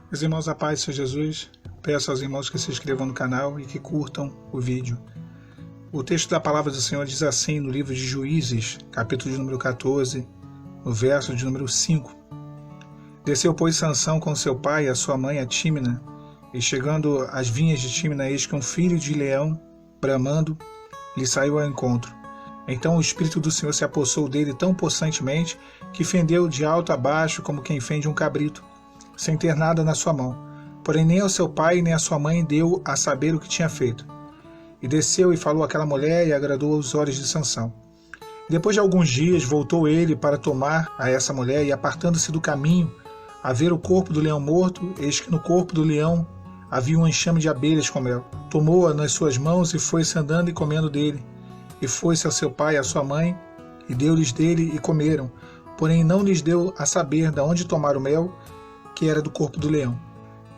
Meus irmãos, a paz do Senhor Jesus, peço aos irmãos que se inscrevam no canal e que curtam o vídeo. O texto da palavra do Senhor diz assim no livro de Juízes, capítulo de número 14, no verso de número 5. Desceu, pois, Sansão com seu pai e a sua mãe, a Tímina, e chegando às vinhas de Tímina, eis que um filho de leão, bramando, lhe saiu ao encontro. Então o Espírito do Senhor se apossou dele tão possantemente que fendeu de alto a baixo como quem fende um cabrito, sem ter nada na sua mão. Porém nem ao seu pai nem à sua mãe deu a saber o que tinha feito. E desceu e falou àquela mulher e agradou aos olhos de Sansão. Depois de alguns dias voltou ele para tomar a essa mulher e, apartando-se do caminho, a ver o corpo do leão morto, eis que no corpo do leão havia um enxame de abelhas com mel. Tomou-a nas suas mãos e foi-se andando e comendo dele. E foi-se ao seu pai e à sua mãe, e deu-lhes dele e comeram. Porém não lhes deu a saber de onde tomar o mel, que era do corpo do leão.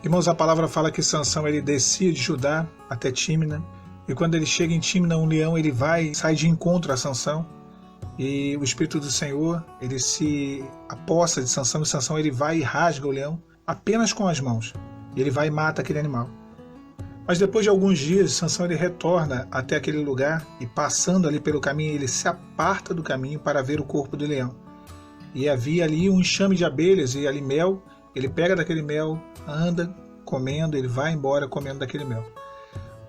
Irmãos, a palavra fala que Sansão ele descia de Judá até Tímina, e quando ele chega em Tímina, um leão ele sai de encontro a Sansão, e o Espírito do Senhor ele se apossa de Sansão, e Sansão ele vai e rasga o leão apenas com as mãos. Ele vai e mata aquele animal. Mas depois de alguns dias, Sansão ele retorna até aquele lugar, e passando ali pelo caminho, ele se aparta do caminho para ver o corpo do leão. E havia ali um enxame de abelhas e ali mel. Ele pega daquele mel, anda comendo, ele vai embora comendo daquele mel.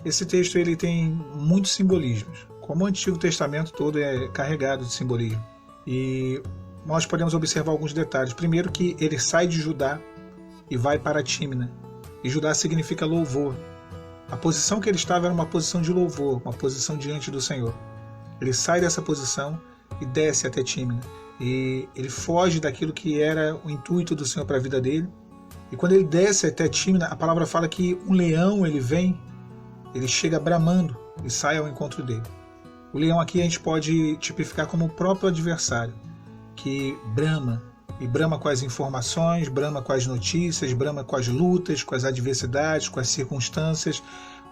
Esse texto ele tem muitos simbolismos, como o Antigo Testamento todo é carregado de simbolismo. E nós podemos observar alguns detalhes. Primeiro que ele sai de Judá e vai para Tímina. E Judá significa louvor. A posição que ele estava era uma posição de louvor, uma posição diante do Senhor. Ele sai dessa posição e desce até Tímina. E ele foge daquilo que era o intuito do Senhor para a vida dele. E quando ele desce até Tímina, a palavra fala que um leão ele vem, ele chega bramando e sai ao encontro dele. O leão aqui a gente pode tipificar como o próprio adversário, que brama, e brama com as informações, brama com as notícias, brama com as lutas, com as adversidades, com as circunstâncias.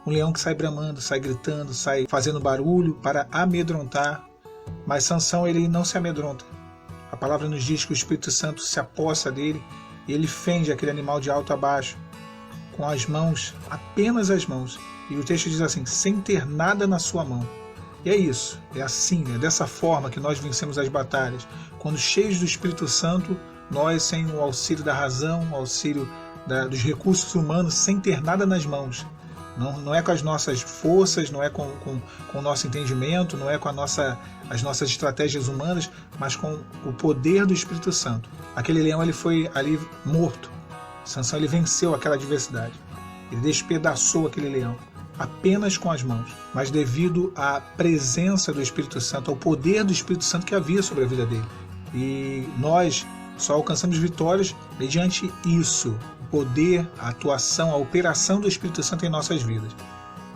Um leão que sai bramando, sai gritando, sai fazendo barulho para amedrontar. Mas Sansão ele não se amedronta. A palavra nos diz que o Espírito Santo se apossa dele e ele fende aquele animal de alto a baixo, com as mãos, apenas as mãos. E o texto diz assim, sem ter nada na sua mão. E é isso, é assim, é dessa forma que nós vencemos as batalhas. Quando cheios do Espírito Santo, nós, sem o auxílio da razão, o auxílio dos recursos humanos, sem ter nada nas mãos. Não é com as nossas forças, não é com o nosso entendimento, não é com as nossas estratégias humanas, mas com o poder do Espírito Santo. Aquele leão ele foi ali morto. Sansão ele venceu aquela adversidade. Ele despedaçou aquele leão apenas com as mãos, mas devido à presença do Espírito Santo, ao poder do Espírito Santo que havia sobre a vida dele. E nós só alcançamos vitórias mediante isso. Poder, a atuação, a operação do Espírito Santo em nossas vidas.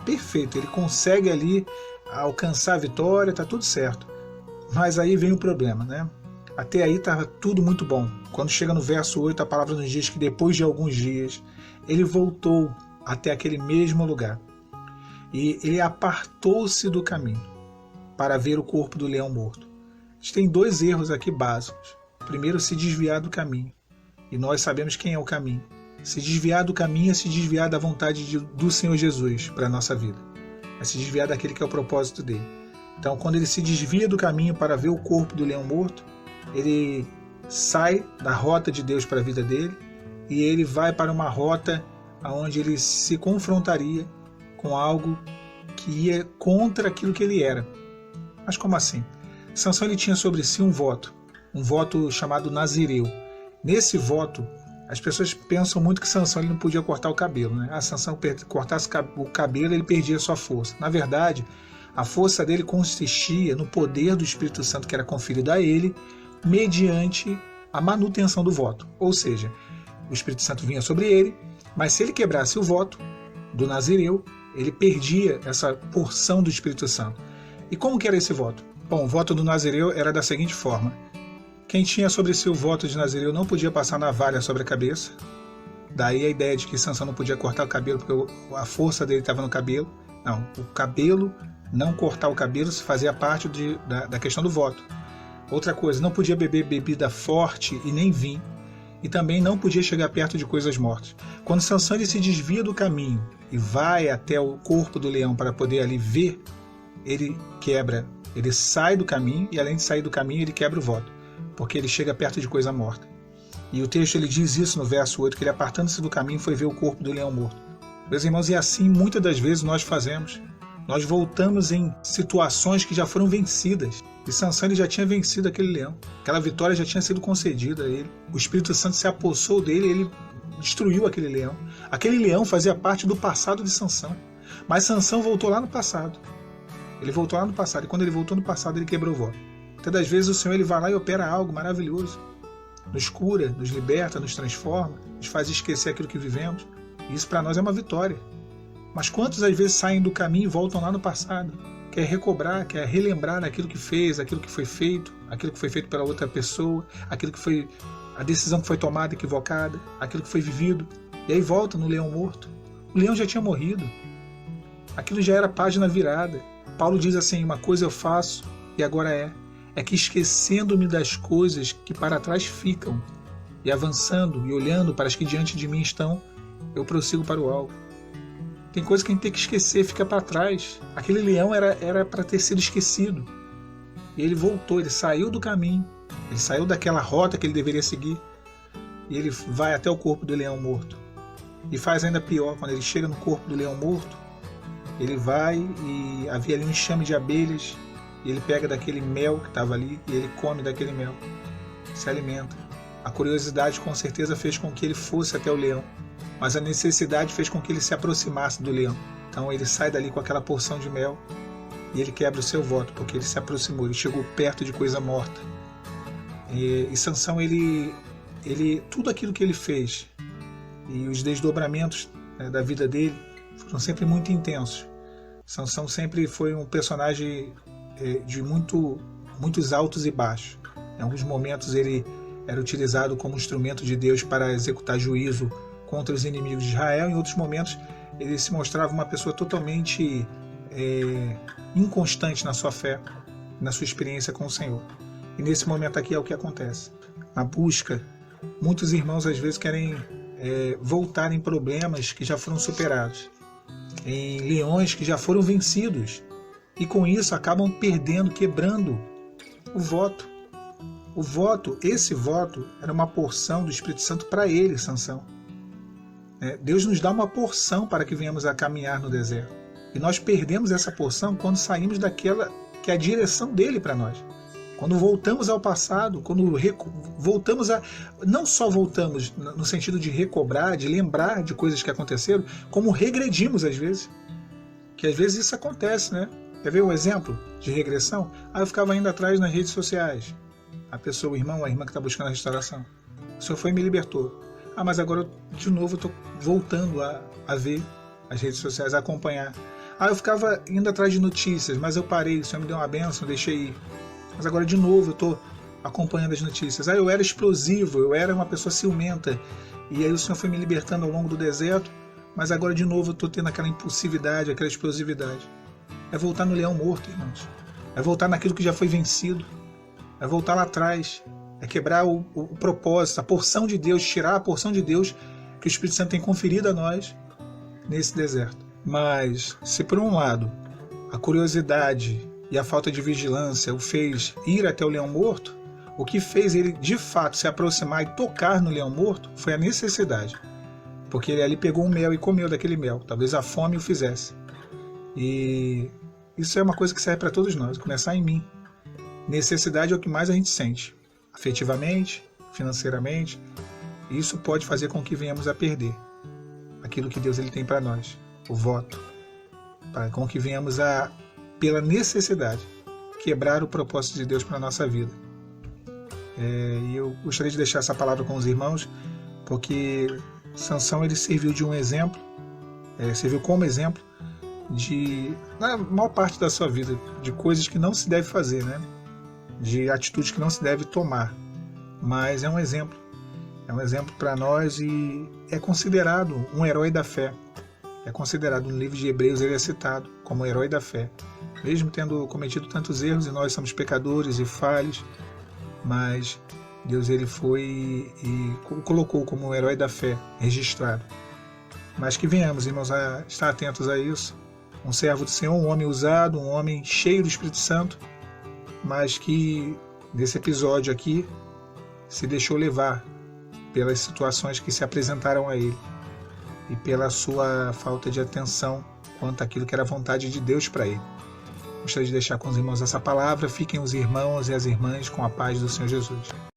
Perfeito, ele consegue ali alcançar a vitória, está tudo certo. Mas aí vem o problema, né? Até aí está tudo muito bom. Quando chega no verso 8, a palavra nos diz que depois de alguns dias, ele voltou até aquele mesmo lugar. E ele apartou-se do caminho para ver o corpo do leão morto. A gente tem dois erros aqui básicos. Primeiro, se desviar do caminho. E nós sabemos quem é o caminho. Se desviar do caminho é se desviar da vontade do Senhor Jesus para a nossa vida. É se desviar daquele que é o propósito dele. Então, quando ele se desvia do caminho para ver o corpo do leão morto, ele sai da rota de Deus para a vida dele e ele vai para uma rota onde ele se confrontaria com algo que ia contra aquilo que ele era. Mas como assim? Sansão ele tinha sobre si um voto chamado Nazireu. Nesse voto, as pessoas pensam muito que Sansão ele não podia cortar o cabelo, né? Sansão cortasse o cabelo, ele perdia a sua força. Na verdade, a força dele consistia no poder do Espírito Santo que era conferido a ele, mediante a manutenção do voto. Ou seja, o Espírito Santo vinha sobre ele, mas se ele quebrasse o voto do Nazireu, ele perdia essa porção do Espírito Santo. E como que era esse voto? Bom, o voto do Nazireu era da seguinte forma. Quem tinha sobre si o voto de Nazireu não podia passar navalha sobre a cabeça. Daí a ideia de que Sansão não podia cortar o cabelo porque a força dele estava no cabelo. Não, o cabelo, não cortar o cabelo fazia parte da questão do voto. Outra coisa, não podia beber bebida forte e nem vinho. e também não podia chegar perto de coisas mortas. Quando Sansão ele se desvia do caminho e vai até o corpo do leão para poder ali ver, ele quebra, ele sai do caminho, e além de sair do caminho ele quebra o voto, porque ele chega perto de coisa morta. E o texto ele diz isso no verso 8, que ele apartando-se do caminho foi ver o corpo do leão morto. Meus irmãos, e assim muitas das vezes nós fazemos. Nós voltamos em situações que já foram vencidas. E Sansão ele já tinha vencido aquele leão. Aquela vitória já tinha sido concedida a ele. O Espírito Santo se apossou dele, ele destruiu aquele leão. Aquele leão fazia parte do passado de Sansão. Mas Sansão voltou lá no passado. Ele voltou lá no passado. E quando ele voltou no passado, ele quebrou o voto. Muitas das vezes o Senhor ele vai lá e opera algo maravilhoso. Nos cura, nos liberta, nos transforma, nos faz esquecer aquilo que vivemos. E isso para nós é uma vitória. Mas quantos às vezes saem do caminho e voltam lá no passado? Quer recobrar, quer relembrar aquilo que fez, aquilo que foi feito pela outra pessoa, aquilo que foi a decisão que foi tomada equivocada, aquilo que foi vivido. E aí volta no leão morto. O leão já tinha morrido. Aquilo já era página virada. Paulo diz assim, uma coisa eu faço e agora é que esquecendo-me das coisas que para trás ficam e avançando e olhando para as que diante de mim estão, eu prossigo para o alvo. Tem coisa que a gente tem que esquecer, fica para trás. Aquele leão era para ter sido esquecido. E ele voltou, ele saiu do caminho, ele saiu daquela rota que ele deveria seguir, e ele vai até o corpo do leão morto. E faz ainda pior, quando ele chega no corpo do leão morto, ele vai e havia ali um enxame de abelhas, e ele pega daquele mel que estava ali, e ele come daquele mel, se alimenta. A curiosidade com certeza fez com que ele fosse até o leão, mas a necessidade fez com que ele se aproximasse do leão. Então ele sai dali com aquela porção de mel e ele quebra o seu voto, porque ele se aproximou, ele chegou perto de coisa morta. E Sansão, ele tudo aquilo que ele fez e os desdobramentos, né, da vida dele foram sempre muito intensos. Sansão sempre foi um personagem de muitos altos e baixos. Em alguns momentos ele era utilizado como instrumento de Deus para executar juízo contra os inimigos de Israel. Em outros momentos ele se mostrava uma pessoa totalmente inconstante na sua fé, na sua experiência com o Senhor. E nesse momento aqui é o que acontece. Na busca, muitos irmãos às vezes querem voltar em problemas que já foram superados, em leões que já foram vencidos, e com isso acabam perdendo, quebrando o voto. O voto, esse voto era uma porção do Espírito Santo para ele, Sansão. Deus nos dá uma porção para que venhamos a caminhar no deserto. E nós perdemos essa porção quando saímos daquela que é a direção dele para nós. Quando voltamos ao passado, quando voltamos a... Não só voltamos no sentido de recobrar, de lembrar de coisas que aconteceram, como regredimos às vezes. Que às vezes isso acontece, né? Quer ver um exemplo de regressão? Eu ficava indo atrás nas redes sociais. A pessoa, o irmão, a irmã que está buscando a restauração. O Senhor foi e me libertou. Mas agora de novo eu estou voltando a ver as redes sociais, a acompanhar. Eu ficava indo atrás de notícias, mas eu parei, o Senhor me deu uma bênção, deixei ir. Mas agora de novo eu estou acompanhando as notícias. Eu era explosivo, eu era uma pessoa ciumenta. E aí o Senhor foi me libertando ao longo do deserto, mas agora de novo eu estou tendo aquela impulsividade, aquela explosividade. É voltar no leão morto, irmãos. É voltar naquilo que já foi vencido. É voltar lá atrás. É quebrar o propósito, a porção de Deus, tirar a porção de Deus que o Espírito Santo tem conferido a nós nesse deserto. Mas, se por um lado a curiosidade e a falta de vigilância o fez ir até o leão morto, o que fez ele de fato se aproximar e tocar no leão morto foi a necessidade. Porque ele ali pegou um mel e comeu daquele mel. Talvez a fome o fizesse. E isso é uma coisa que serve para todos nós, começar em mim. Necessidade é o que mais a gente sente. Afetivamente, financeiramente, isso pode fazer com que venhamos a perder aquilo que Deus ele tem para nós, o voto, para com que venhamos a, pela necessidade, quebrar o propósito de Deus para a nossa vida. E eu gostaria de deixar essa palavra com os irmãos, porque Sansão ele serviu de um exemplo, serviu como exemplo de, na maior parte da sua vida, de coisas que não se deve fazer, né? De atitudes que não se deve tomar, mas é um exemplo para nós e é considerado um herói da fé. É considerado no livro de Hebreus, ele é citado como herói da fé, mesmo tendo cometido tantos erros, e nós somos pecadores e falhos, mas Deus ele foi e o colocou como um herói da fé, registrado. Mas que venhamos, irmãos, a estar atentos a isso. Um servo do Senhor, um homem usado, um homem cheio do Espírito Santo, mas que nesse episódio aqui se deixou levar pelas situações que se apresentaram a ele e pela sua falta de atenção quanto àquilo que era a vontade de Deus para ele. Gostaria de deixar com os irmãos essa palavra. Fiquem os irmãos e as irmãs com a paz do Senhor Jesus.